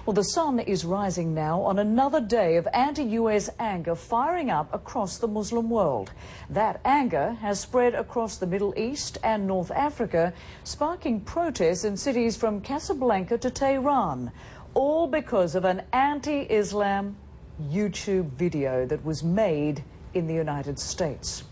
Well, the sun is rising now on another day of anti-US anger firing up across the Muslim world. That anger has spread across the Middle East and North Africa, sparking protests in cities from Casablanca to Tehran, all because of an anti-Islam YouTube video that was made in the United States.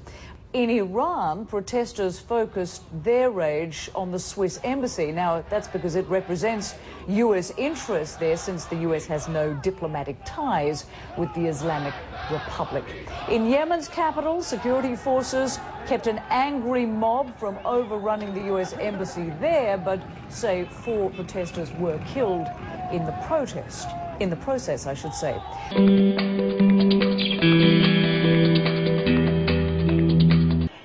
In Iran, protesters focused their rage on the Swiss embassy. Now, that's because it represents US interests there, since the US has no diplomatic ties with the Islamic Republic. In Yemen's capital, security forces kept an angry mob from overrunning the US embassy there, but say 4 protesters were killed in the process, I should say.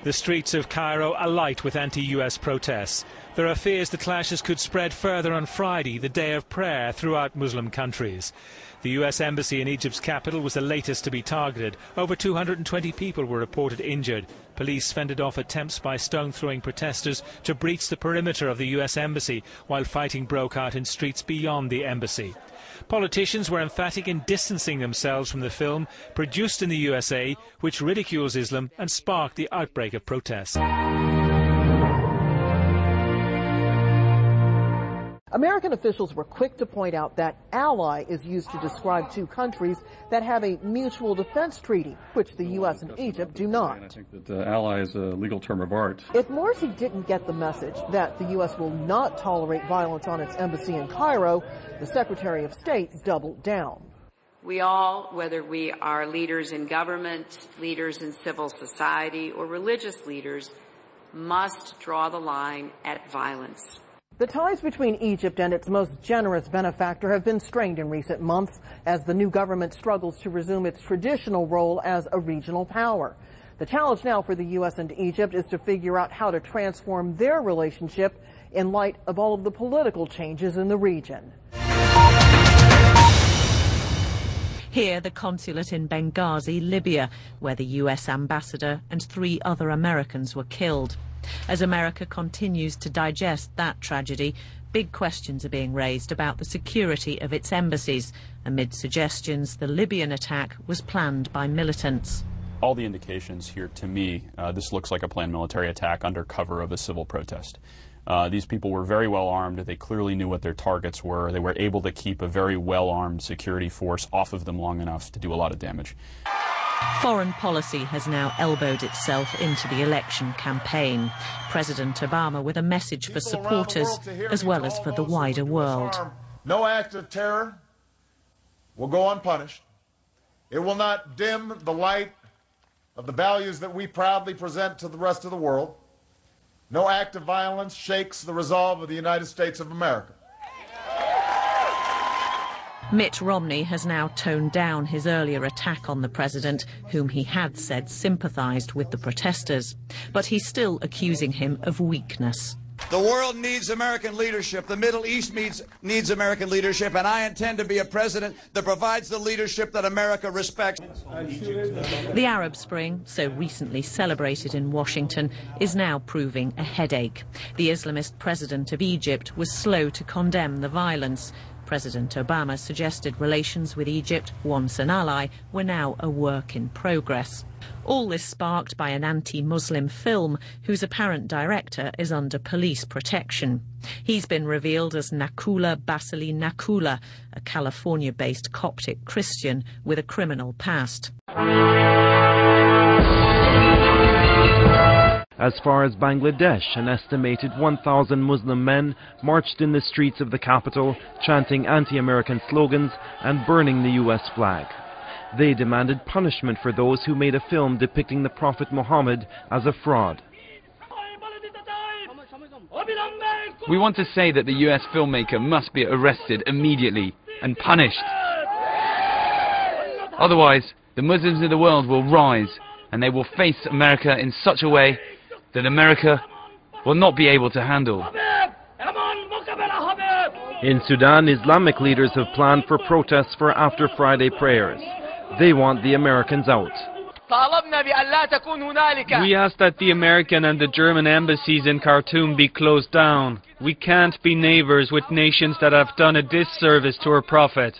The streets of Cairo alight with anti-US protests. There are fears the clashes could spread further on Friday, the day of prayer, throughout Muslim countries. The US embassy in Egypt's capital was the latest to be targeted. Over 220 people were reported injured. Police fended off attempts by stone-throwing protesters to breach the perimeter of the US embassy, while fighting broke out in streets beyond the embassy. Politicians were emphatic in distancing themselves from the film produced in the USA, which ridicules Islam and sparked the outbreak of protests. American officials were quick to point out that ally is used to describe 2 countries that have a mutual defense treaty, which the U.S. and Egypt do not. I think that ally is a legal term of art. If Morsi didn't get the message that the U.S. will not tolerate violence on its embassy in Cairo, the Secretary of State doubled down. We all, whether we are leaders in government, leaders in civil society, or religious leaders, must draw the line at violence. The ties between Egypt and its most generous benefactor have been strained in recent months as the new government struggles to resume its traditional role as a regional power. The challenge now for the U.S. and Egypt is to figure out how to transform their relationship in light of all of the political changes in the region. Here, the consulate in Benghazi, Libya, where the U.S. ambassador and 3 other Americans were killed. As America continues to digest that tragedy, big questions are being raised about the security of its embassies, amid suggestions the Libyan attack was planned by militants. All the indications here, to me, this looks like a planned military attack under cover of a civil protest. These people were very well armed. They clearly knew what their targets were. They were able to keep a very well-armed security force off of them long enough to do a lot of damage. Foreign policy has now elbowed itself into the election campaign. President Obama with a message for supporters as well as for the wider world. No act of terror will go unpunished. It will not dim the light of the values that we proudly present to the rest of the world. No act of violence shakes the resolve of the United States of America. Mitt Romney has now toned down his earlier attack on the president, whom he had said sympathized with the protesters. But he's still accusing him of weakness. The world needs American leadership. The Middle East needs American leadership, and I intend to be a president that provides the leadership that America respects. The Arab Spring, so recently celebrated in Washington, is now proving a headache. The Islamist president of Egypt was slow to condemn the violence. President Obama suggested relations with Egypt, once an ally, were now a work in progress. All this sparked by an anti-Muslim film whose apparent director is under police protection. He's been revealed as Nakula Basili Nakula, a California-based Coptic Christian with a criminal past. As far as Bangladesh, an estimated 1,000 Muslim men marched in the streets of the capital, chanting anti-American slogans and burning the US flag. They demanded punishment for those who made a film depicting the Prophet Muhammad as a fraud. We want to say that the US filmmaker must be arrested immediately and punished. Otherwise, the Muslims of the world will rise and they will face America in such a way that America will not be able to handle. In Sudan, Islamic leaders have planned for protests for after Friday prayers. They want the Americans out. We ask that the American and the German embassies in Khartoum be closed down. We can't be neighbors with nations that have done a disservice to our Prophet.